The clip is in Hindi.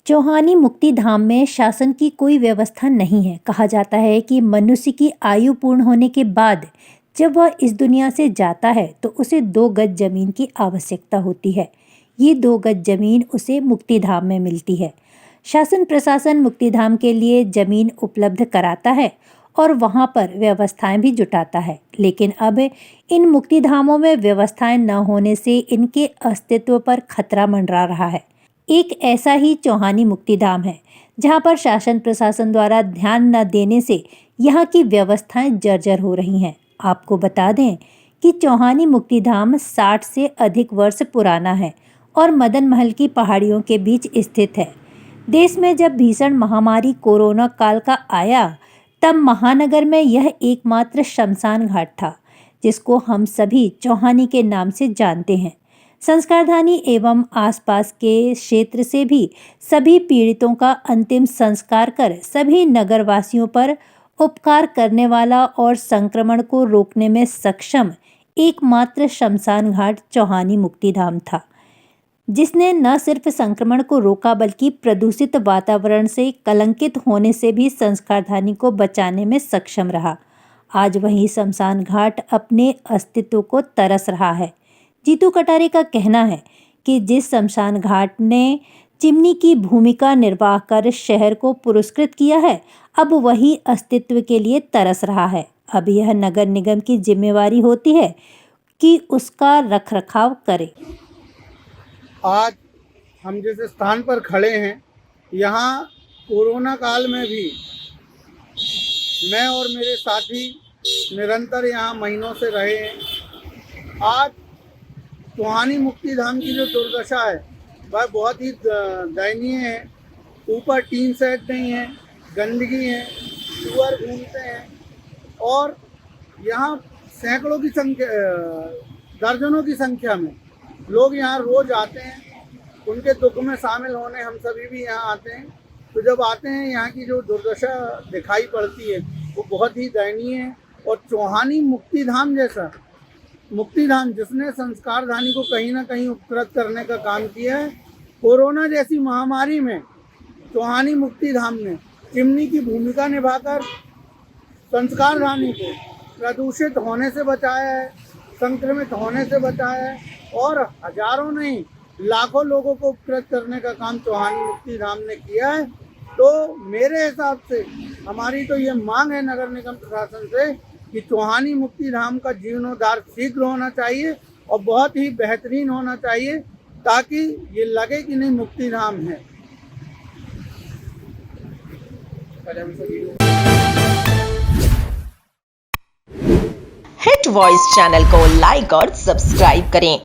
चौहानी मुक्ति धाम में शासन की कोई व्यवस्था नहीं है। कहा जाता है कि मनुष्य की आयु पूर्ण होने के बाद जब वह इस दुनिया से जाता है तो उसे 2 गज जमीन की आवश्यकता होती है। ये 2 गज जमीन उसे मुक्ति धाम में मिलती है। शासन प्रशासन मुक्ति धाम के लिए जमीन उपलब्ध कराता है और वहाँ पर व्यवस्थाएं भी जुटाता है, लेकिन अब इन मुक्ति धामों में व्यवस्थाएं न होने से इनके अस्तित्व पर खतरा मंडरा रहा है। एक ऐसा ही चौहानी मुक्ति धाम है जहां पर शासन प्रशासन द्वारा ध्यान न देने से यहां की व्यवस्थाएं जर्जर हो रही हैं। आपको बता दें कि चौहानी मुक्ति धाम 60 से अधिक वर्ष पुराना है और मदन महल की पहाड़ियों के बीच स्थित है। देश में जब भीषण महामारी कोरोना काल का आया तब महानगर में यह एकमात्र शमशान घाट था जिसको हम सभी चौहानी के नाम से जानते हैं। संस्कारधानी एवं आसपास के क्षेत्र से भी सभी पीड़ितों का अंतिम संस्कार कर सभी नगरवासियों पर उपकार करने वाला और संक्रमण को रोकने में सक्षम एकमात्र शमशान घाट चौहानी मुक्ति धाम था, जिसने न सिर्फ संक्रमण को रोका बल्कि प्रदूषित वातावरण से कलंकित होने से भी संस्कारधानी को बचाने में सक्षम रहा। आज वही शमशान घाट अपने अस्तित्व को तरस रहा है। जीतू कटारे का कहना है कि जिस शमशान घाट ने चिमनी की भूमिका निर्वाह कर शहर को पुरस्कृत किया है, अब वही अस्तित्व के लिए तरस रहा है। अब यह नगर निगम की जिम्मेवारी होती है कि उसका रखरखाव करे। आज हम जिस स्थान पर खड़े हैं, यहाँ कोरोना काल में भी मैं और मेरे साथी निरंतर यहाँ महीनों से रहे हैं। आज चौहानी मुक्ति धाम की जो दुर्दशा है वह बहुत ही दयनीय है। ऊपर टीन सेट नहीं है, गंदगी है, सुअर घूमते हैं और यहाँ सैकड़ों की संख्या, दर्जनों की संख्या में लोग यहाँ रोज आते हैं। उनके दुख में शामिल होने हम सभी भी यहाँ आते हैं। तो जब आते हैं, यहाँ की जो दुर्दशा दिखाई पड़ती है वो बहुत ही दयनीय है। और चौहानी मुक्ति धाम जैसा मुक्ति धाम जिसने संस्कारधानी को कहीं ना कहीं उपकृत करने का काम किया है, कोरोना जैसी महामारी में चौहानी मुक्ति धाम ने चिमनी की भूमिका निभाकर संस्कारधानी को प्रदूषित होने से बचाया है, संक्रमित होने से बचाया है और हजारों नहीं लाखों लोगों को उपकृत करने का काम चौहानी मुक्ति धाम ने किया है। तो मेरे हिसाब से हमारी तो ये मांग है नगर निगम प्रशासन से कि चौहानी मुक्ति धाम का जीर्णोद्धार शीघ्र होना चाहिए और बहुत ही बेहतरीन होना चाहिए, ताकि ये लगे कि नहीं मुक्ति धाम है। हिट वॉइस चैनल को लाइक और सब्सक्राइब करें।